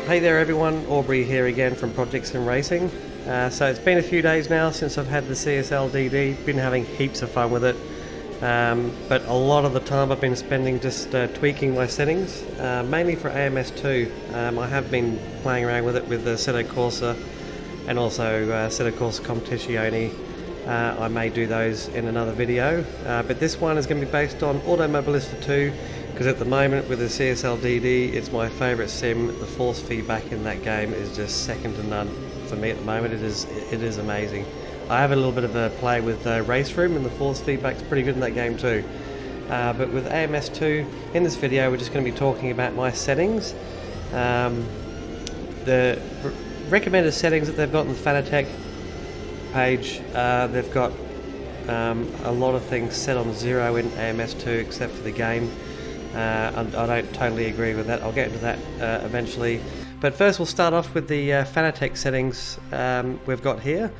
Hey there everyone, Aubrey here again from Projects and Racing. So it's been a few days now since I've had the CSL DD, been having heaps of fun with it, but a lot of the time I've been spending just tweaking my settings, mainly for AMS2. I have been playing around with it with the Assetto Corsa and also Assetto Corsa Competizione. I may do those in another video, but this one is going to be based on Automobilista 2. Because at the moment with the CSL DD, it's my favourite sim. The force feedback in that game is just second to none for me at the moment. It is amazing. I have a little bit of a play with Race Room, and the force feedback's pretty good in that game too. But with AMS2, in this video we're just going to be talking about my settings. The recommended settings that they've got on the Fanatec page, they've got a lot of things set on 0 in AMS2 except for the game. I don't totally agree with that. I'll get into that eventually. But first we'll start off with the Fanatec settings we've got here.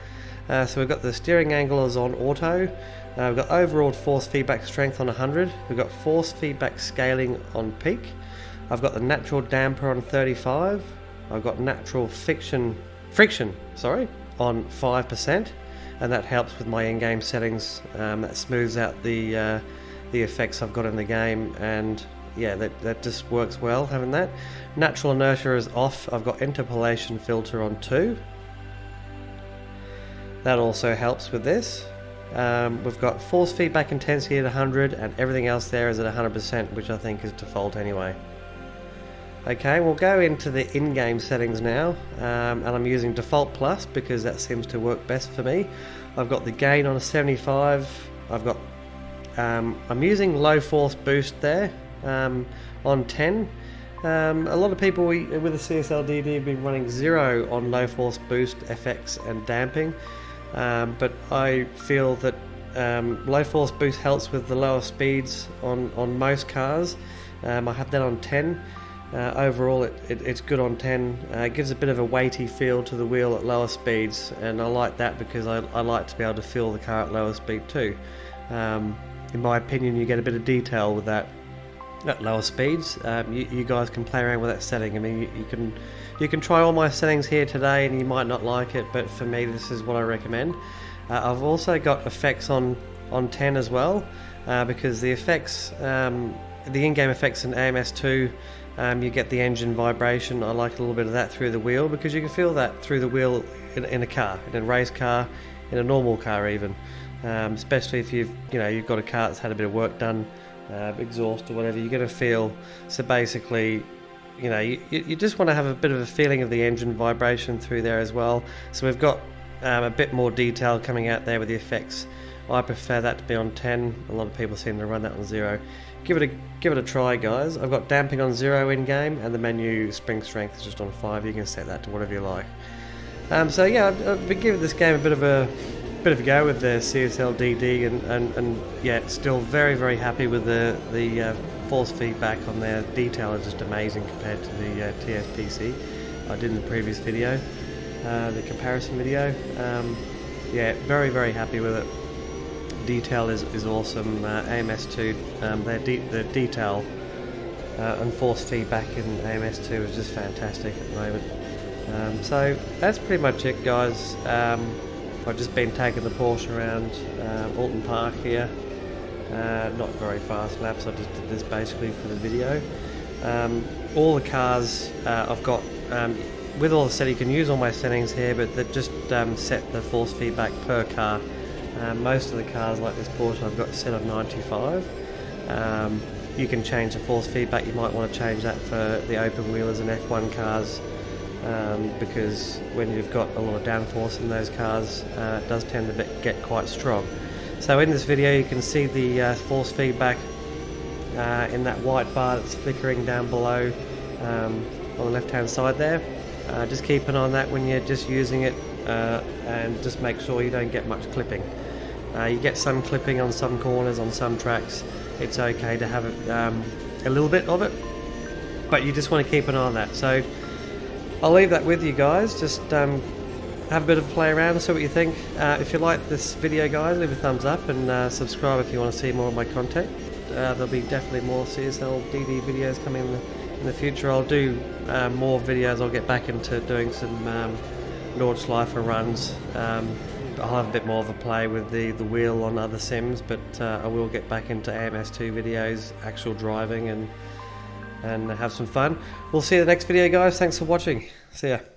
So we've got the steering angle is on auto. We've got overall force feedback strength on 100. We've got force feedback scaling on peak. I've got the natural damper on 35. I've got natural friction on 5%. And that helps with my in-game settings. That smooths out the effects I've got in the game, and yeah, that just works well having that. Natural inertia is off. I've got interpolation filter on 2. That also helps with this. We've got force feedback intensity at 100, and everything else there is at 100%, which I think is default anyway. Okay, we'll go into the in-game settings now, and I'm using default plus because that seems to work best for me. I've got the gain on a 75. I've got I'm using low force boost there on 10. A lot of people with the CSL DD have been running 0 on low force boost, FX and damping, but I feel that low force boost helps with the lower speeds on most cars. I have that on 10. Overall it's good on 10. It gives a bit of a weighty feel to the wheel at lower speeds, and I like that because I like to be able to feel the car at lower speed too. In my opinion, you get a bit of detail with that at lower speeds. You guys can play around with that setting. I mean, you can try all my settings here today, and you might not like it, but for me, this is what I recommend. I've also got effects on 10 as well, because the effects, the in-game effects in AMS2, you get the engine vibration. I like a little bit of that through the wheel because you can feel that through the wheel in a car, in a race car, in a normal car even. Especially if you've got a car that's had a bit of work done, exhaust or whatever, you're going to feel. So basically, you just want to have a bit of a feeling of the engine vibration through there as well. So we've got a bit more detail coming out there with the effects. I prefer that to be on 10. A lot of people seem to run that on 0. Give it a try, guys. I've got damping on 0 in game, and the menu spring strength is just on 5. You can set that to whatever you like. So yeah, I've been giving this game a bit of a go with the CSL DD, and yeah, still very happy with the force feedback on their detail is just amazing compared to the TSPC I did in the previous video, the comparison video. Yeah, very happy with it. Detail is awesome. AMS2, their detail and force feedback in AMS2 is just fantastic at the moment. So that's pretty much it, guys. I've just been taking the Porsche around Alton Park here. Not very fast laps, I just did this basically for the video. All the cars I've got, with all the settings, you can use all my settings here, but that just set the force feedback per car. Most of the cars like this Porsche I've got set on 95. You can change the force feedback. You might want to change that for the open wheelers and F1 cars. Because when you've got a lot of downforce in those cars, it does tend to get quite strong. So in this video you can see the force feedback in that white bar that's flickering down below on the left hand side there. Just keep an eye on that when you're just using it, and just make sure you don't get much clipping. You get some clipping on some corners, on some tracks. It's okay to have a little bit of it, but you just want to keep an eye on that. So I'll leave that with you guys. Just have a bit of a play around and see what you think. If you like this video, guys, leave a thumbs up and subscribe if you want to see more of my content. There'll be definitely more CSL DD videos coming in the future I'll do more videos. I'll get back into doing some Nordschleifer runs. I'll have a bit more of a play with the wheel on other sims, but I will get back into AMS2 videos, actual driving, and have some fun. We'll see you in the next video, guys. Thanks for watching. See ya.